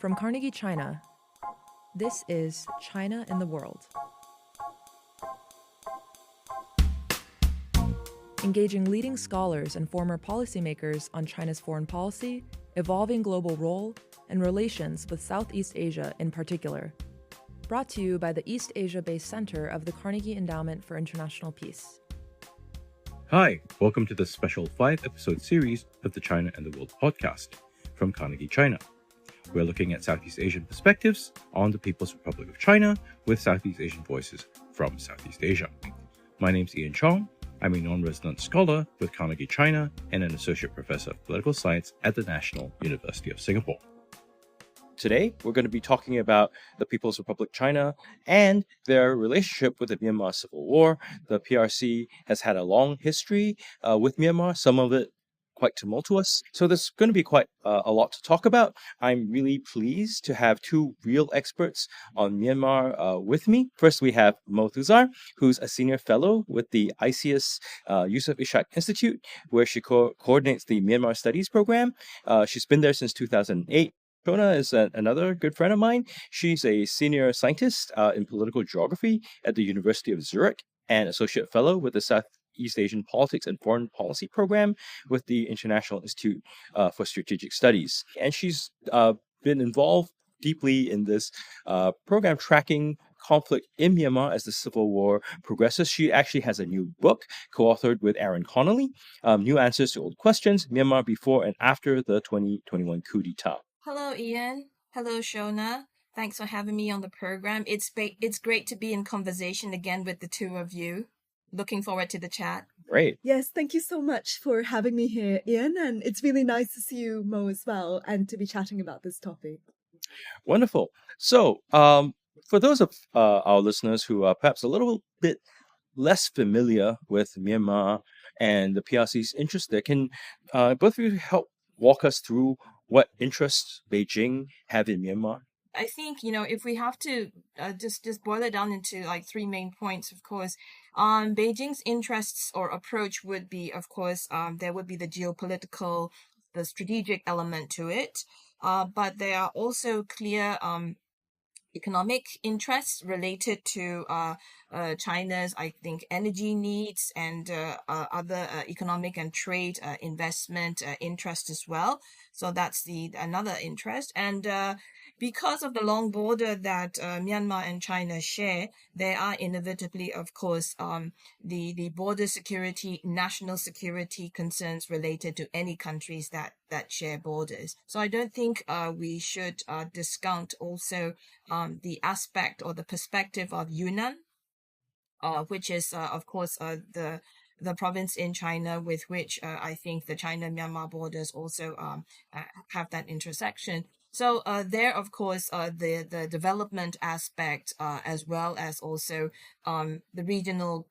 From Carnegie China, this is China in the World. Engaging leading scholars and former policymakers on China's foreign policy, evolving global role, and relations with Southeast Asia in particular. Brought to you by the East Asia-based Center of the Carnegie Endowment for International Peace. Hi, welcome to this special 5-episode series of the China and the World podcast from Carnegie China. We're looking at Southeast Asian perspectives on the People's Republic of China with Southeast Asian voices from Southeast Asia. My name's Ian Chong. I'm a non-resident scholar with Carnegie China and an associate professor of political science at the National University of Singapore. Today, we're going to be talking about the People's Republic of China and their relationship with the Myanmar Civil War. The PRC has had a long history with Myanmar, some of it quite tumultuous. So there's going to be quite a lot to talk about. I'm really pleased to have two real experts on Myanmar with me. First, we have Moe Thuzar, who's a senior fellow with the ISEAS-Yusof Ishak Institute, where she coordinates the Myanmar Studies Program. She's been there since 2008. Shona is another good friend of mine. She's a senior scientist in political geography at the University of Zurich and associate fellow with the Southeast Asian Politics and Foreign Policy Program with the International Institute for Strategic Studies. And she's been involved deeply in this program tracking conflict in Myanmar as the civil war progresses. She actually has a new book co-authored with Aaron Connolly, New Answers to Old Questions, Myanmar Before and After the 2021 Coup d'etat. Hello, Ian. Hello, Shona. Thanks for having me on the program. It's great to be in conversation again with the two of you. Looking forward to the chat. Great. Yes, thank you so much for having me here, Ian. And it's really nice to see you, Mo, as well, and to be chatting about this topic. Wonderful. So, for those of our listeners who are perhaps a little bit less familiar with Myanmar and the PRC's interest there, can both of you help walk us through what interests Beijing have in Myanmar? I think, if we have to just boil it down into like three main points, of course, Beijing's interests or approach would be, of course, there would be the geopolitical, the strategic element to it. But there are also clear economic interests related to China's, I think, energy needs and other economic and trade investment interest as well. So that's another interest. And because of the long border that Myanmar and China share, there are inevitably, of course, the border security, national security concerns related to any countries that share borders. So I don't think we should discount also the aspect or the perspective of Yunnan, which is, of course, the province in China with which I think the China-Myanmar borders also have that intersection. So there, of course, the development aspect as well as also the regional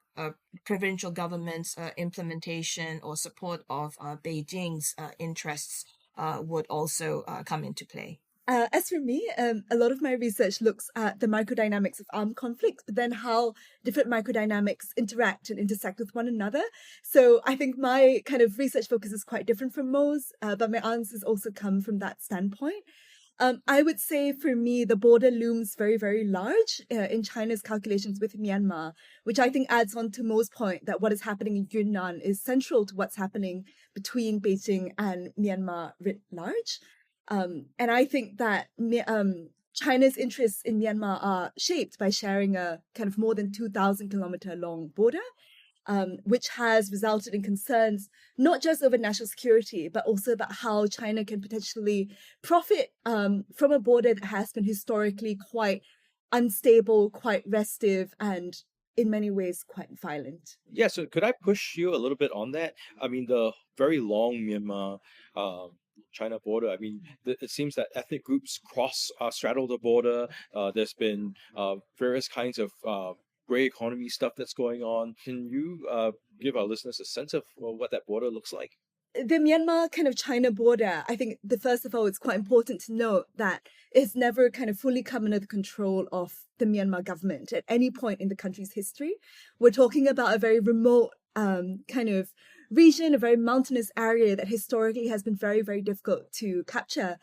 provincial government's implementation or support of Beijing's interests would also come into play. As for me, a lot of my research looks at the microdynamics of armed conflicts, but then how different microdynamics interact and intersect with one another. So I think my kind of research focus is quite different from Mo's, but my answers also come from that standpoint. I would say for me, the border looms very, very large in China's calculations with Myanmar, which I think adds on to Mo's point that what is happening in Yunnan is central to what's happening between Beijing and Myanmar writ large. And I think that China's interests in Myanmar are shaped by sharing a kind of more than 2,000 kilometer long border, which has resulted in concerns not just over national security, but also about how China can potentially profit from a border that has been historically quite unstable, quite restive, and in many ways quite violent. Yeah, so could I push you a little bit on that? I mean, the very long Myanmar China border, I mean, it seems that ethnic groups straddle the border. There's been various kinds of gray economy stuff that's going on. Can you give our listeners a sense of what that border looks like? The Myanmar kind of China border, I think first of all, it's quite important to note that it's never kind of fully come under the control of the Myanmar government at any point in the country's history. We're talking about a very remote kind of region, a very mountainous area that historically has been very, very difficult to capture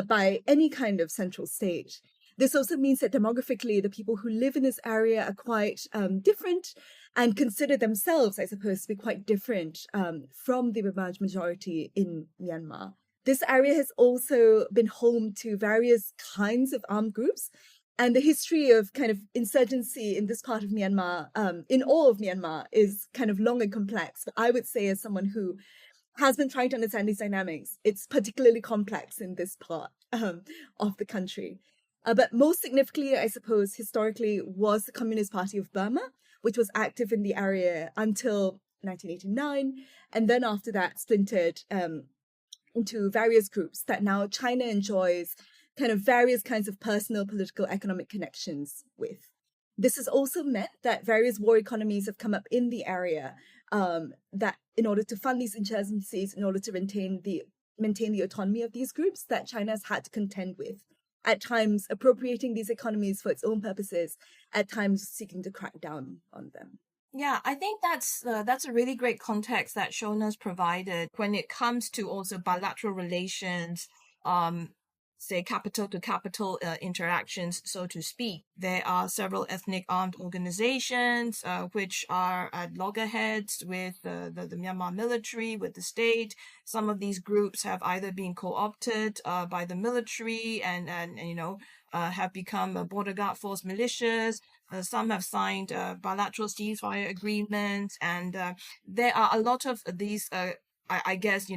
by any kind of central state. This also means that demographically, the people who live in this area are quite different and consider themselves, I suppose, to be quite different from the large majority in Myanmar. This area has also been home to various kinds of armed groups. And the history of kind of insurgency in this part of Myanmar, in all of Myanmar, is kind of long and complex. But I would say, as someone who has been trying to understand these dynamics, it's particularly complex in this part of the country. But most significantly, I suppose, historically, was the Communist Party of Burma, which was active in the area until 1989, and then after that splintered into various groups that now China enjoys kind of various kinds of personal, political, economic connections with. This has also meant that various war economies have come up in the area that in order to fund these insurgencies, in order to maintain the autonomy of these groups, that China has had to contend with, at times appropriating these economies for its own purposes, at times seeking to crack down on them. Yeah, I think that's a really great context that Shona's provided when it comes to also bilateral relations, say capital to capital interactions, so to speak. There are several ethnic armed organizations which are at loggerheads with the Myanmar military, with the state. Some of these groups have either been co-opted by the military and have become border guard force militias. Some have signed bilateral ceasefire agreements, and there are a lot of these, I guess,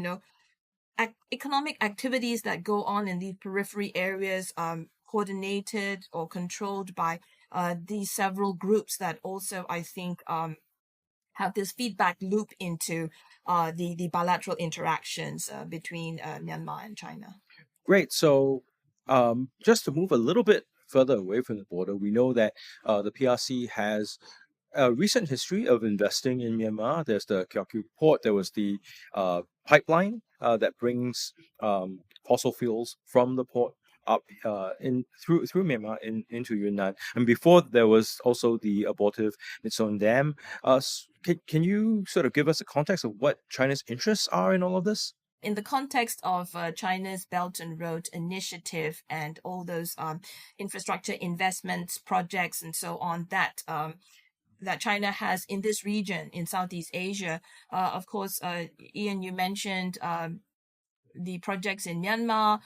economic activities that go on in these periphery areas, coordinated or controlled by these several groups that also, I think, have this feedback loop into the bilateral interactions between Myanmar and China. Great. So just to move a little bit further away from the border, we know that the PRC has a recent history of investing in Myanmar. There's the Kyaukyu port. There was the pipeline that brings fossil fuels from the port up through Myanmar into Yunnan. And before, there was also the abortive Mitsun Dam. Can you sort of give us a context of what China's interests are in all of this? In the context of China's Belt and Road Initiative and all those infrastructure investments, projects, and so on that China has in this region in Southeast Asia, of course, Ian, you mentioned the projects in Myanmar,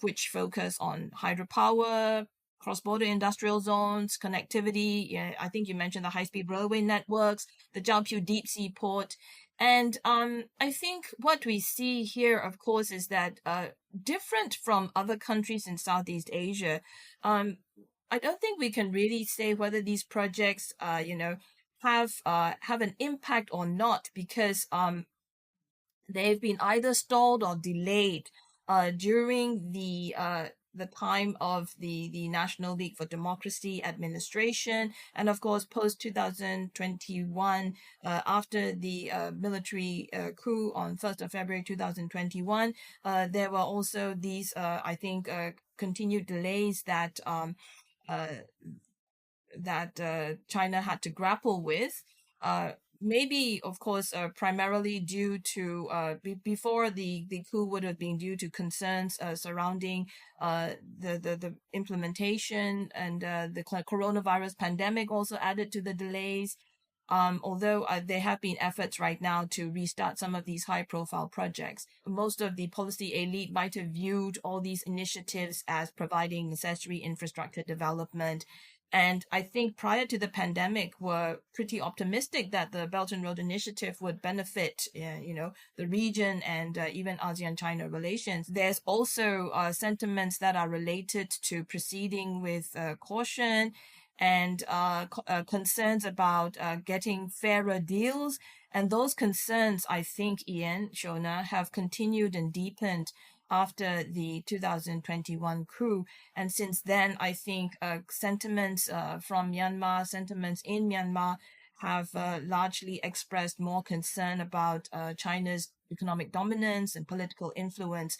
which focus on hydropower, cross-border industrial zones, connectivity. Yeah, I think you mentioned the high-speed railway networks, the Jiaopyu deep-sea port. And I think what we see here, of course, is that different from other countries in Southeast Asia, I don't think we can really say whether these projects, have an impact or not, because they've been either stalled or delayed during the time of the National League for Democracy administration, and of course post 2021, after the military coup on 1st of February 2021, there were also these I think continued delays that China had to grapple with. Maybe, of course, primarily due to before the coup would have been due to concerns surrounding the implementation, and the coronavirus pandemic also added to the delays. Although there have been efforts right now to restart some of these high-profile projects, most of the policy elite might have viewed all these initiatives as providing necessary infrastructure development. And I think prior to the pandemic, were pretty optimistic that the Belt and Road Initiative would benefit, the region and even ASEAN-China relations. There's also sentiments that are related to proceeding with caution and concerns about getting fairer deals. And those concerns, I think, Ian, Shona, have continued and deepened after the 2021 coup. And since then, I think sentiments from Myanmar, sentiments in Myanmar have largely expressed more concern about China's economic dominance and political influence.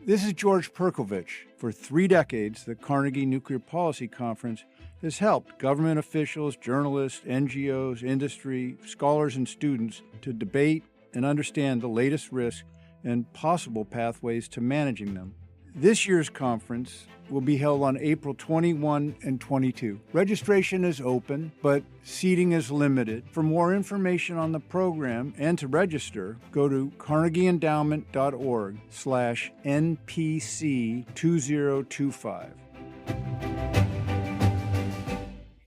This is George Perkovich. For 3 decades, the Carnegie Nuclear Policy Conference has helped government officials, journalists, NGOs, industry, scholars, and students to debate and understand the latest risks and possible pathways to managing them. This year's conference will be held on April 21 and 22. Registration is open, but seating is limited. For more information on the program and to register, go to carnegieendowment.org/NPC2025.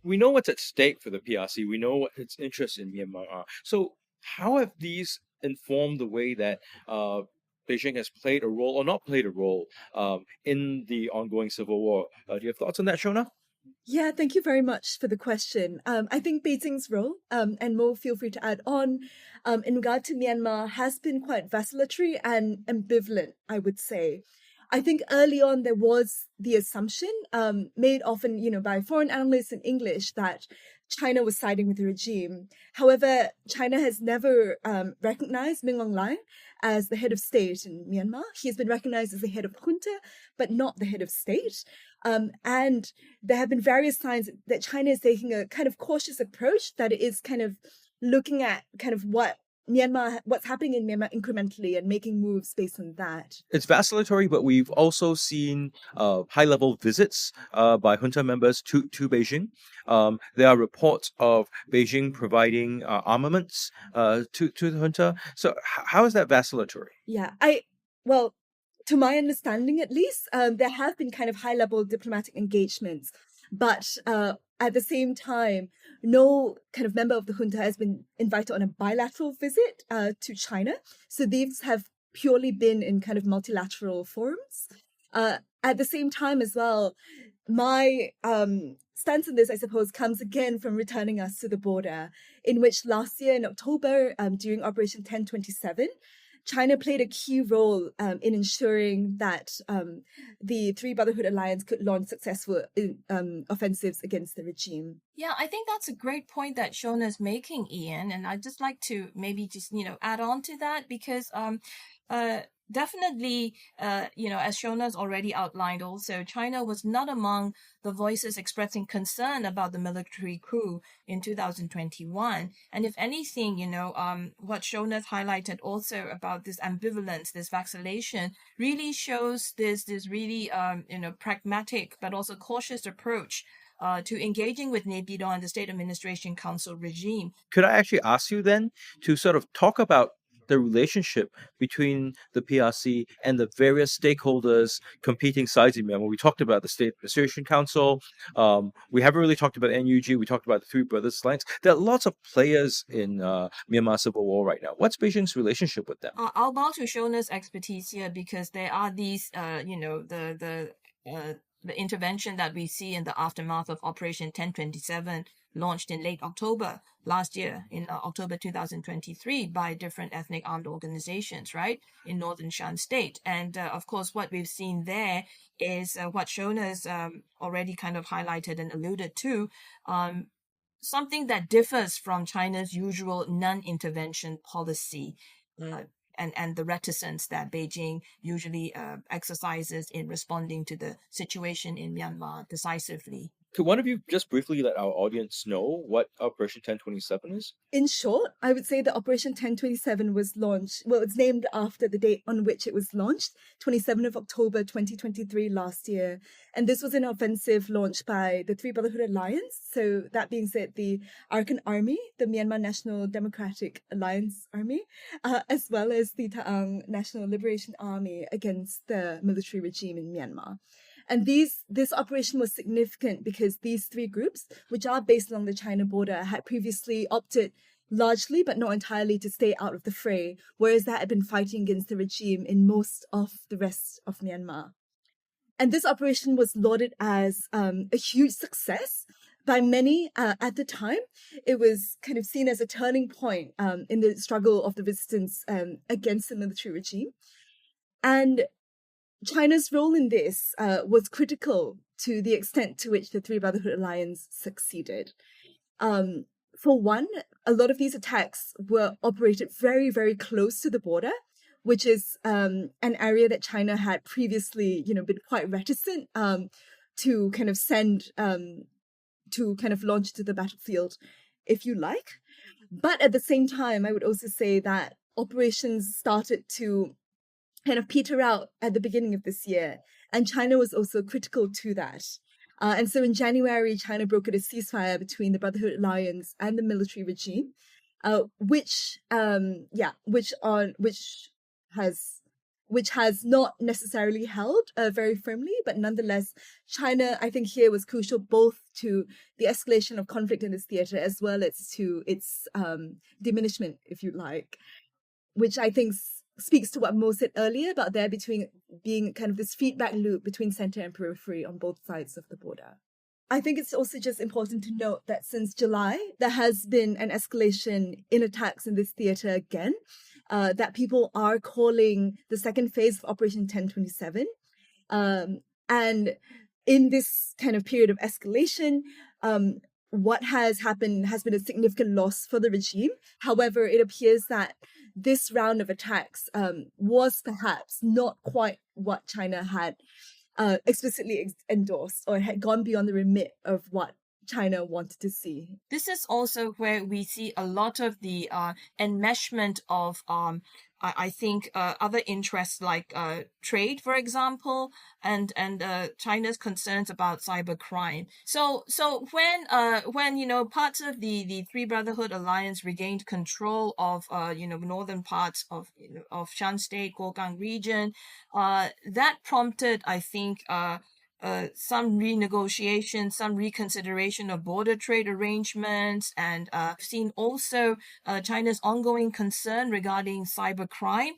We know what's at stake for the PRC. We know what its interests in Myanmar are. So how have these informed the way that Beijing has played a role or not played a role in the ongoing civil war? Do you have thoughts on that, Shona? Yeah, thank you very much for the question. I think Beijing's role, and Mo, feel free to add on, in regard to Myanmar has been quite vacillatory and ambivalent, I would say. I think early on there was the assumption made often, by foreign analysts in English that China was siding with the regime. However, China has never recognized Min Aung Hlaing as the head of state in Myanmar. He has been recognized as the head of junta, but not the head of state. And there have been various signs that China is taking a kind of cautious approach, that it is kind of looking at kind of what's happening in Myanmar incrementally and making moves based on that. It's vacillatory, but we've also seen high-level visits by junta members to Beijing. There are reports of Beijing providing armaments to the junta. So how is that vacillatory? Yeah, to my understanding at least, there have been kind of high-level diplomatic engagements, but at the same time, no kind of member of the junta has been invited on a bilateral visit to China. So these have purely been in kind of multilateral forums. At the same time as well, my stance on this, I suppose, comes again from returning us to the border, in which last year in October, during Operation 1027, China played a key role in ensuring that the Three Brotherhood Alliance could launch successful offensives against the regime. Yeah, I think that's a great point that Shona's making, Ian, and I'd just like to maybe just, add on to that, because definitely, as Shona's already outlined also, China was not among the voices expressing concern about the military coup in 2021. And if anything, what Shona's highlighted also about this ambivalence, this vacillation, really shows this really, pragmatic but also cautious approach to engaging with Naypyidaw and the State Administration Council regime. Could I actually ask you then to sort of talk about the relationship between the PRC and the various stakeholders competing sides in Myanmar? We talked about the State Administration Council. We haven't really talked about NUG. We talked about the Three Brothers Alliance. There are lots of players in Myanmar civil war right now. What's Beijing's relationship with them? I'll bow to Shona's expertise here, because there are these, the intervention that we see in the aftermath of Operation 1027, launched in late October last year, in October 2023, by different ethnic armed organizations, right, in northern Shan State. And of course, what we've seen there is what Shona's already kind of highlighted and alluded to, something that differs from China's usual non-intervention policy. And the reticence that Beijing usually exercises in responding to the situation in Myanmar decisively. Could one of you just briefly let our audience know what Operation 1027 is? In short, I would say that Operation 1027 was launched, it's named after the date on which it was launched, 27th of October 2023 last year. And this was an offensive launched by the Three Brotherhood Alliance. So that being said, the Arakan Army, the Myanmar National Democratic Alliance Army, as well as the Ta'ang National Liberation Army against the military regime in Myanmar. And this operation was significant because these three groups, which are based along the China border, had previously opted largely, but not entirely, to stay out of the fray, whereas they had been fighting against the regime in most of the rest of Myanmar. And this operation was lauded as a huge success by many at the time. It was kind of seen as a turning point in the struggle of the resistance against the military regime. And China's role in this was critical to the extent to which the Three Brotherhood Alliance succeeded. For one, a lot of these attacks were operated very, very close to the border, which is an area that China had previously, been quite reticent to kind of send to kind of launch to the battlefield, if you like. But at the same time, I would also say that operations started to kind of peter out at the beginning of this year, and China was also critical to that. And so in January, China brokered a ceasefire between the Brotherhood Alliance and the military regime, which has not necessarily held very firmly, but nonetheless, China, I think here was crucial both to the escalation of conflict in this theater as well as to its diminishment, if you like, which I think speaks to what Mo said earlier about there being kind of this feedback loop between center and periphery on both sides of the border. I think it's also just important to note that since July, there has been an escalation in attacks in this theater again, that people are calling the second phase of Operation 1027. And in this kind of period of escalation, what has happened has been a significant loss for the regime. However, it appears that this round of attacks was perhaps not quite what China had explicitly endorsed, or had gone beyond the remit of what China wanted to see. This is also where we see a lot of the enmeshment of I think other interests like trade, for example, and China's concerns about cybercrime. So when parts of the Three Brotherhood Alliance regained control of northern parts of Shan State, Guogang region, that prompted, I think, some renegotiation, some reconsideration of border trade arrangements, and seen also China's ongoing concern regarding cybercrime,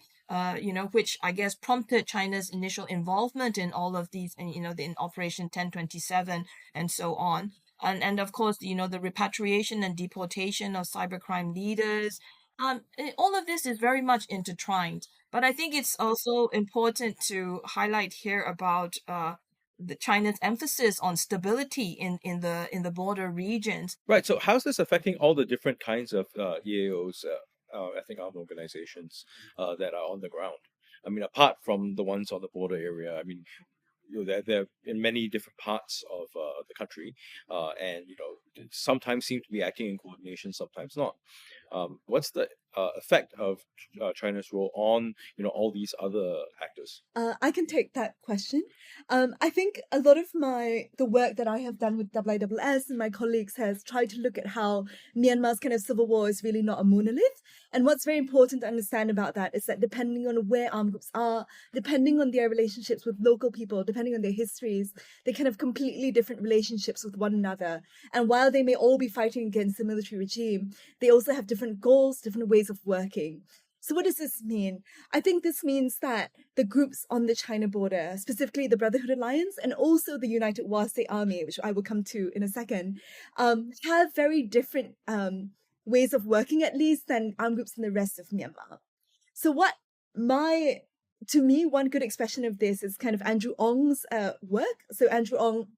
which I guess prompted China's initial involvement in all of these, and in Operation 1027 and so on. And of course, the repatriation and deportation of cybercrime leaders. All of this is very much intertwined. But I think it's also important to highlight here about the China's emphasis on stability in the border regions. Right. So how's this affecting all the different kinds of EAOs, ethnic armed organizations that are on the ground? I mean, apart from the ones on the border area, I mean, they're in many different parts of the country, and sometimes seem to be acting in coordination, sometimes not. What's the effect of China's role on all these other actors? I can take that question. I think a lot of the work that I have done with IISS and my colleagues has tried to look at how Myanmar's kind of civil war is really not a monolith. And what's very important to understand about that is that depending on where armed groups are, depending on their relationships with local people, depending on their histories, they can have completely different relationships with one another. And while they may all be fighting against the military regime, they also have different goals, different ways of working. So what does this mean? I think this means that the groups on the China border, specifically the Brotherhood Alliance and also the United Wa State Army, which I will come to in a second, have very different ways of working, at least, than armed groups in the rest of Myanmar. So to me, one good expression of this is kind of Andrew Ong's work. So Andrew Ong,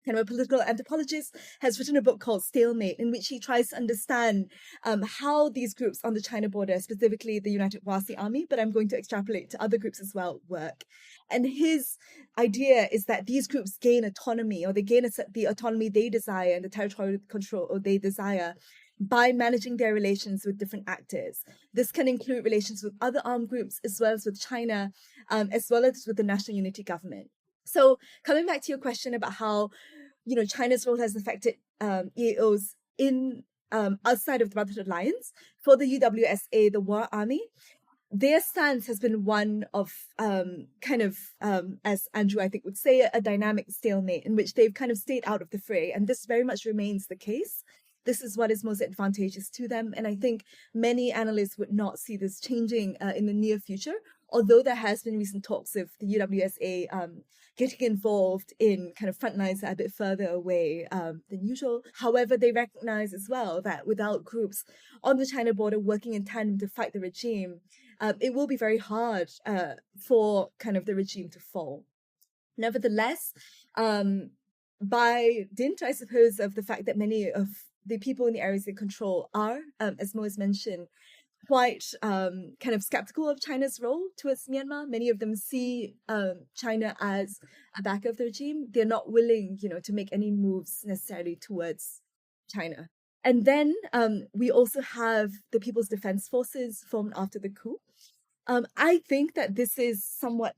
kind of a political anthropologist, has written a book called Stalemate, in which he tries to understand how these groups on the China border, specifically the United Wa State Army, but I'm going to extrapolate to other groups as well, work. And his idea is that these groups gain autonomy, or they gain the autonomy they desire and the territorial control they desire, by managing their relations with different actors. This can include relations with other armed groups, as well as with China, as well as with the National Unity Government. So coming back to your question about how, China's role has affected EAOs in outside of the Brotherhood Alliance, for the UWSA, the War Army, their stance has been one of as Andrew, I think, would say, a dynamic stalemate in which they've kind of stayed out of the fray. And this very much remains the case. This is what is most advantageous to them. And I think many analysts would not see this changing in the near future, although there has been recent talks of the UWSA getting involved in kind of front lines that are a bit further away than usual. However, they recognize as well that without groups on the China border working in tandem to fight the regime, it will be very hard for kind of the regime to fall. Nevertheless, by dint, I suppose, of the fact that many of the people in the areas they control are, as Mo has mentioned, quite kind of skeptical of China's role towards Myanmar. Many of them see China as a backer of the regime. They're not willing, to make any moves necessarily towards China. And then we also have the People's Defense Forces formed after the coup. I think that this is somewhat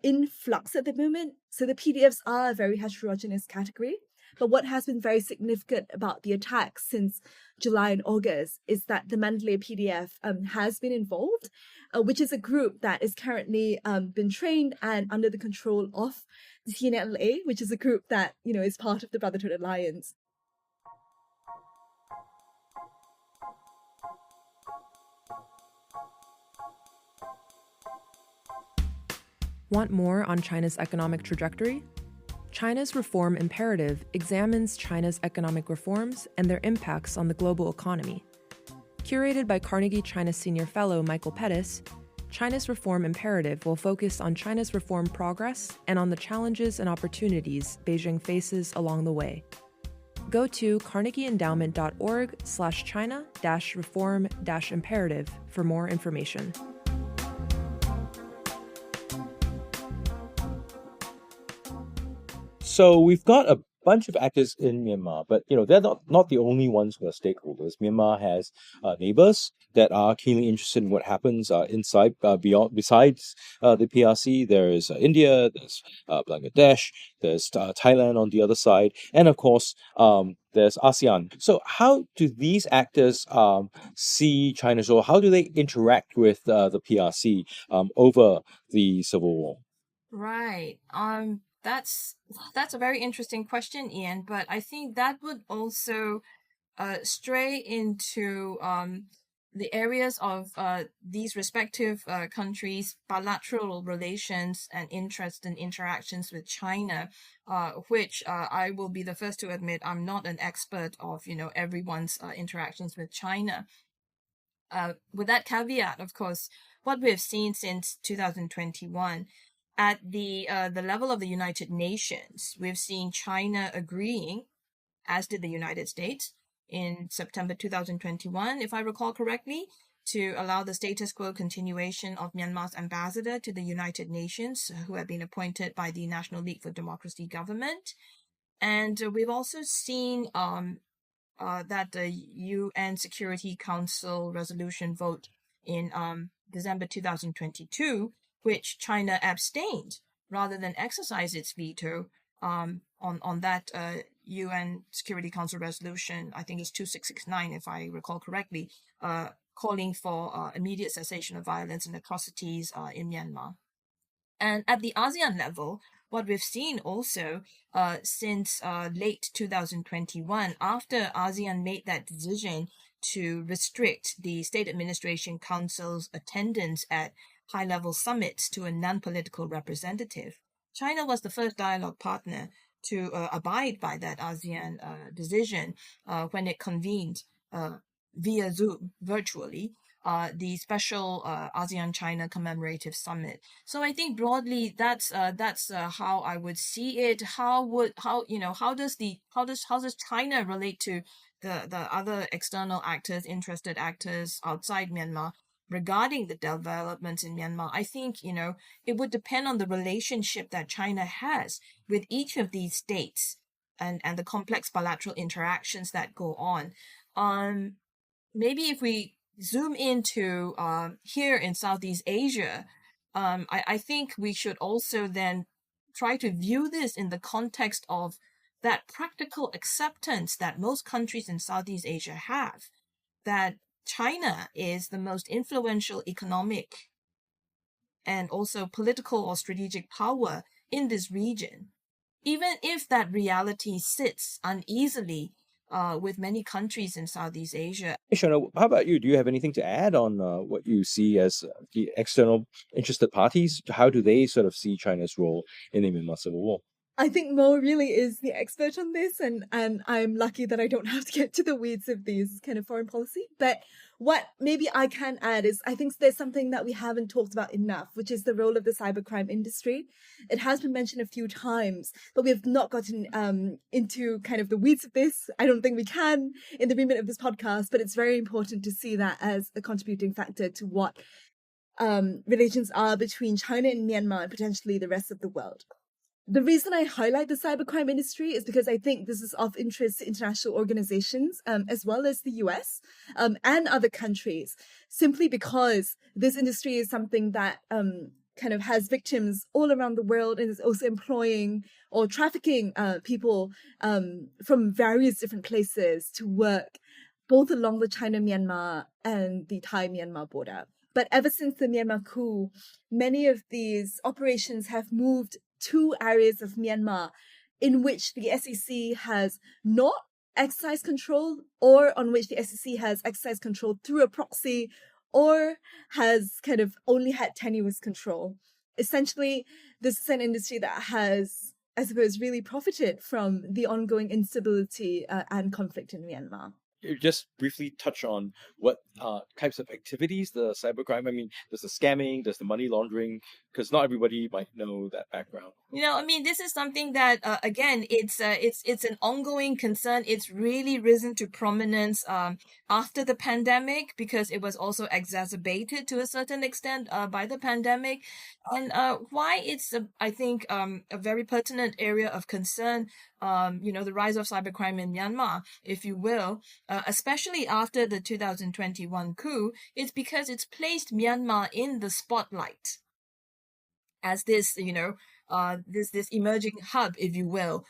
in flux at the moment. So the PDFs are a very heterogeneous category. But what has been very significant about the attacks since July and August is that the Mandalay PDF has been involved, which is a group that is currently been trained and under the control of the TNLA, which is a group that, is part of the Brotherhood Alliance. Want more on China's economic trajectory? China's Reform Imperative examines China's economic reforms and their impacts on the global economy. Curated by Carnegie China Senior Fellow Michael Pettis, China's Reform Imperative will focus on China's reform progress and on the challenges and opportunities Beijing faces along the way. Go to carnegieendowment.org/China-reform-imperative for more information. So we've got a bunch of actors in Myanmar, but they're not the only ones who are stakeholders. Myanmar has neighbors that are keenly interested in what happens inside, besides the PRC. There's India, there's Bangladesh, there's Thailand on the other side, and of course there's ASEAN. So how do these actors see China's role? How do they interact with the PRC over the civil war? Right. That's a very interesting question, Ian. But I think that would also stray into the areas of these respective countries' bilateral relations and interest and interactions with China, which I will be the first to admit I'm not an expert of, everyone's interactions with China. With that caveat, of course, what we have seen since 2021 at the level of the United Nations, we've seen China agreeing, as did the United States, in September 2021, if I recall correctly, to allow the status quo continuation of Myanmar's ambassador to the United Nations, who had been appointed by the National League for Democracy government. And we've also seen that the UN Security Council resolution vote in December 2022, which China abstained rather than exercise its veto on that UN Security Council resolution. I think it's 2669, if I recall correctly, calling for immediate cessation of violence and atrocities in Myanmar. And at the ASEAN level, what we've seen also since late 2021, after ASEAN made that decision to restrict the State Administration Council's attendance at high-level summits to a non-political representative, China was the first dialogue partner to abide by that ASEAN decision when it convened via Zoom virtually the special ASEAN-China commemorative summit. So I think broadly that's how I would see it. How does China relate to the other external actors, interested actors outside Myanmar regarding the developments in Myanmar? I think it would depend on the relationship that China has with each of these states and the complex bilateral interactions that go on. Maybe if we zoom into here in Southeast Asia, I think we should also then try to view this in the context of that practical acceptance that most countries in Southeast Asia have, that China is the most influential economic and also political or strategic power in this region, even if that reality sits uneasily with many countries in Southeast Asia. Hey, Shona, how about you? Do you have anything to add on what you see as the external interested parties? How do they sort of see China's role in the Myanmar civil war? I think Mo really is the expert on this, and I'm lucky that I don't have to get to the weeds of these kind of foreign policy. But what maybe I can add is I think there's something that we haven't talked about enough, which is the role of the cybercrime industry. It has been mentioned a few times, but we have not gotten into kind of the weeds of this. I don't think we can in the remit of this podcast, but it's very important to see that as a contributing factor to what relations are between China and Myanmar and potentially the rest of the world. The reason I highlight the cybercrime industry is because I think this is of interest to international organizations, as well as the US and other countries, simply because this industry is something that kind of has victims all around the world and is also employing or trafficking people from various different places to work both along the China-Myanmar and the Thai-Myanmar border. But ever since the Myanmar coup, many of these operations have moved to areas of Myanmar in which the SEC has not exercised control, or on which the SEC has exercised control through a proxy, or has kind of only had tenuous control. Essentially, this is an industry that has, I suppose, really profited from the ongoing instability and conflict in Myanmar. You just briefly touch on what types of activities the cybercrime. I mean, there's the scamming, there's the money laundering, because not everybody might know that background. This is something that again, it's an ongoing concern. It's really risen to prominence after the pandemic, because it was also exacerbated to a certain extent by the pandemic, and why it's I think a very pertinent area of concern. The rise of cybercrime in Myanmar, if you will, especially after the 2021 coup, is because it's placed Myanmar in the spotlight as this, this emerging hub, if you will,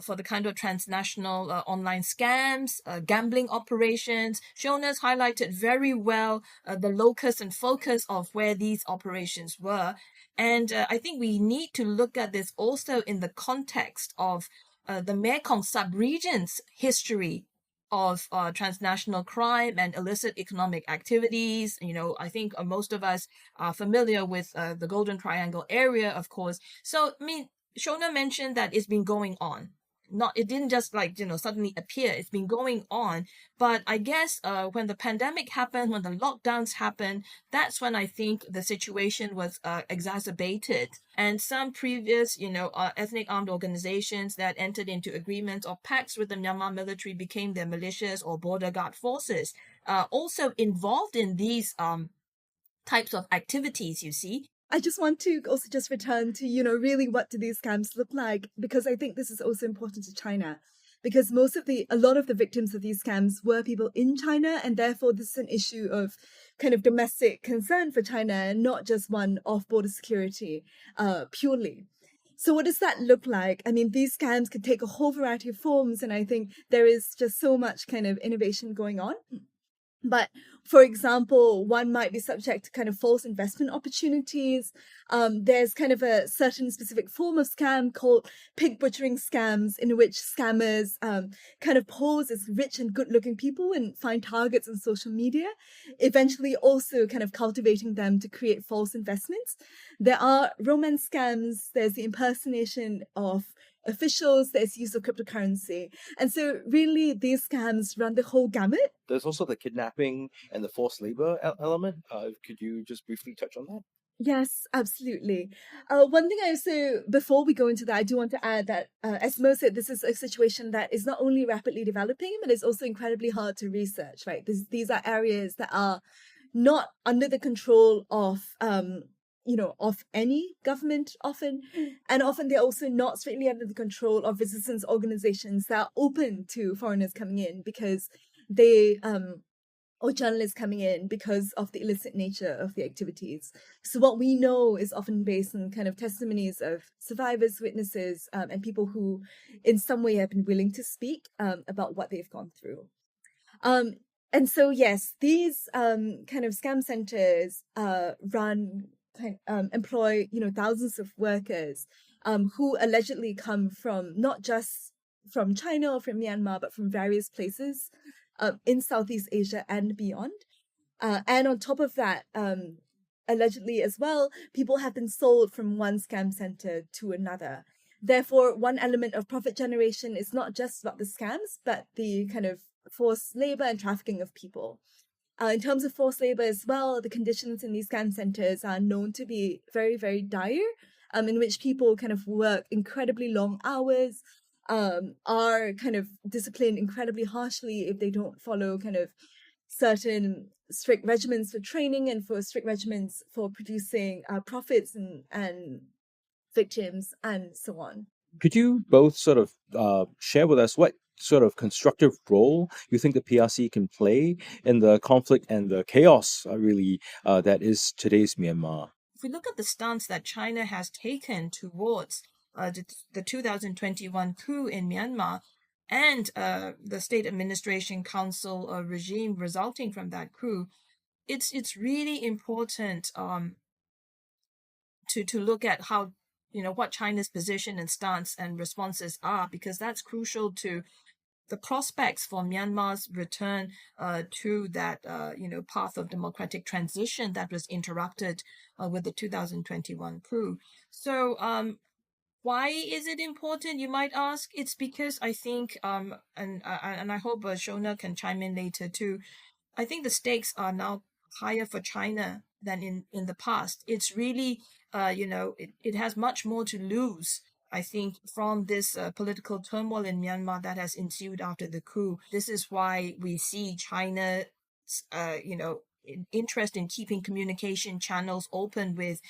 for the kind of transnational online scams, gambling operations. Shona's highlighted very well the locus and focus of where these operations were. And I think we need to look at this also in the context of the Mekong sub-region's history of transnational crime and illicit economic activities. I think most of us are familiar with the Golden Triangle area, of course. So, Shona mentioned that it's been going on. It didn't just suddenly appear. It's been going on. But I guess when the pandemic happened, when the lockdowns happened, that's when I think the situation was exacerbated. And some previous, ethnic armed organizations that entered into agreements or pacts with the Myanmar military became their militias or border guard forces, also involved in these types of activities, you see. I just want to also just return to, really what do these scams look like? Because I think this is also important to China. Because a lot of the victims of these scams were people in China, and therefore this is an issue of kind of domestic concern for China, and not just one of border security purely. So what does that look like? I mean, these scams could take a whole variety of forms, and I think there is just so much kind of innovation going on. But for example, one might be subject to kind of false investment opportunities. There's kind of a certain specific form of scam called pig butchering scams, in which scammers kind of pose as rich and good-looking people and find targets on social media, eventually also kind of cultivating them to create false investments. There are romance scams. There's the impersonation of officials, there's use of cryptocurrency. And so really these scams run the whole gamut. There's also the kidnapping and the forced labor element. Could you just briefly touch on that? Yes, absolutely. One thing I also, before we go into that, I do want to add that, as Mo said, this is a situation that is not only rapidly developing, but it's also incredibly hard to research, right? These are areas that are not under the control of of any government often. And often they're also not strictly under the control of resistance organizations that are open to foreigners coming in because or journalists coming in because of the illicit nature of the activities. So what we know is often based on kind of testimonies of survivors, witnesses, and people who in some way have been willing to speak about what they've gone through. And so, yes, these kind of scam centers employ, thousands of workers who allegedly come from not just from China or from Myanmar, but from various places in Southeast Asia and beyond. And on top of that, allegedly as well, people have been sold from one scam center to another. Therefore, one element of profit generation is not just about the scams, but the kind of forced labor and trafficking of people. In terms of forced labor as well, the conditions in these scam centers are known to be very, very dire, in which people kind of work incredibly long hours, are kind of disciplined incredibly harshly if they don't follow kind of certain strict regimens for training and for strict regimens for producing profits and victims and so on. Could you both sort of share with us what sort of constructive role you think the PRC can play in the conflict and the chaos, that is today's Myanmar? If we look at the stance that China has taken towards the 2021 coup in Myanmar and the State Administration Council regime resulting from that coup, it's really important to look at how, what China's position and stance and responses are, because that's crucial to the prospects for Myanmar's return to that, path of democratic transition that was interrupted with the 2021 coup. So why is it important, you might ask? It's because I think, and I hope Shona can chime in later too, I think the stakes are now higher for China than in the past. It's really, it has much more to lose, I think, from this political turmoil in Myanmar that has ensued after the coup. This is why we see China's, interest in keeping communication channels open with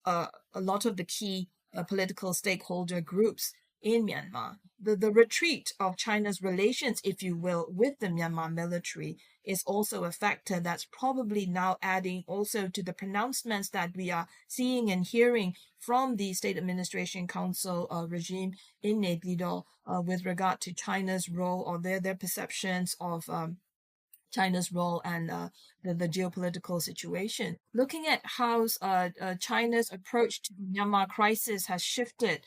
a lot of the key political stakeholder groups in Myanmar. The retreat of China's relations, if you will, with the Myanmar military is also a factor that's probably now adding also to the pronouncements that we are seeing and hearing from the State Administration Council regime in Naypyidaw with regard to China's role or their perceptions of China's role and the geopolitical situation. Looking at how China's approach to the Myanmar crisis has shifted,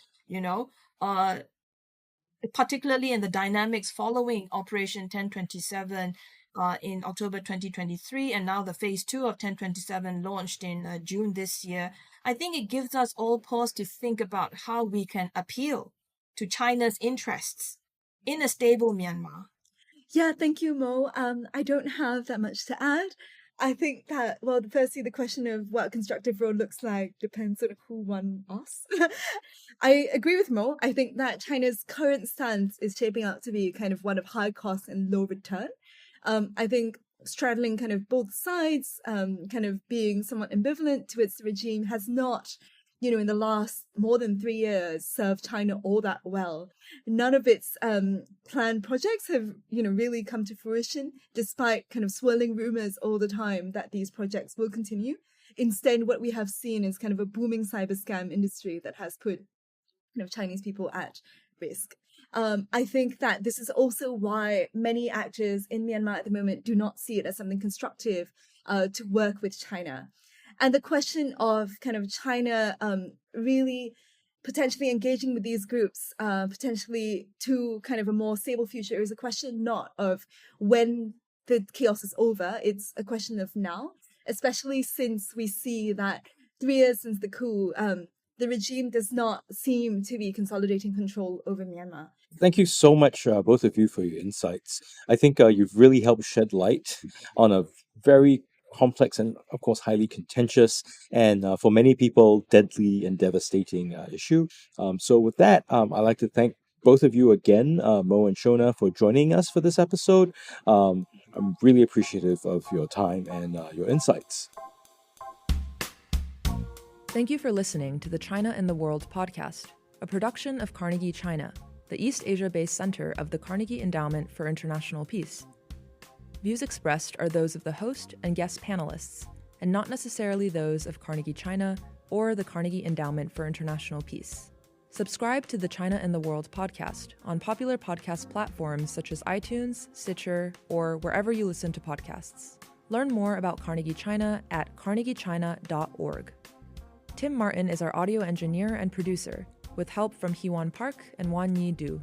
particularly in the dynamics following Operation 1027 in October 2023, and now the phase 2 of 1027 launched in June this year, I think it gives us all pause to think about how we can appeal to China's interests in a stable Myanmar. Yeah, thank you, Mo. I don't have that much to add. I think that, well, firstly, the question of what a constructive role looks like depends on who one asks. I agree with Mo. I think that China's current stance is shaping out to be kind of one of high cost and low return. I think straddling kind of both sides, kind of being somewhat ambivalent to its regime has not, in the last more than 3 years, served China all that well. None of its planned projects have, really come to fruition, despite kind of swirling rumors all the time that these projects will continue. Instead, what we have seen is kind of a booming cyber scam industry that has put Chinese people at risk. I think that this is also why many actors in Myanmar at the moment do not see it as something constructive to work with China. And the question of kind of China really potentially engaging with these groups, potentially to kind of a more stable future, is a question not of when the chaos is over, it's a question of now, especially since we see that 3 years since the coup, the regime does not seem to be consolidating control over Myanmar. Thank you so much, both of you, for your insights. I think you've really helped shed light on a very complex and, of course, highly contentious and, for many people, deadly and devastating issue. So with that, I'd like to thank both of you again, Mo and Shona, for joining us for this episode. I'm really appreciative of your time and your insights. Thank you for listening to the China and the World podcast, a production of Carnegie China, the East Asia-based center of the Carnegie Endowment for International Peace. Views expressed are those of the host and guest panelists, and not necessarily those of Carnegie China or the Carnegie Endowment for International Peace. Subscribe to the China and the World podcast on popular podcast platforms such as iTunes, Stitcher, or wherever you listen to podcasts. Learn more about Carnegie China at carnegiechina.org. Tim Martin is our audio engineer and producer, with help from Heewon Park and Wan Yi Du.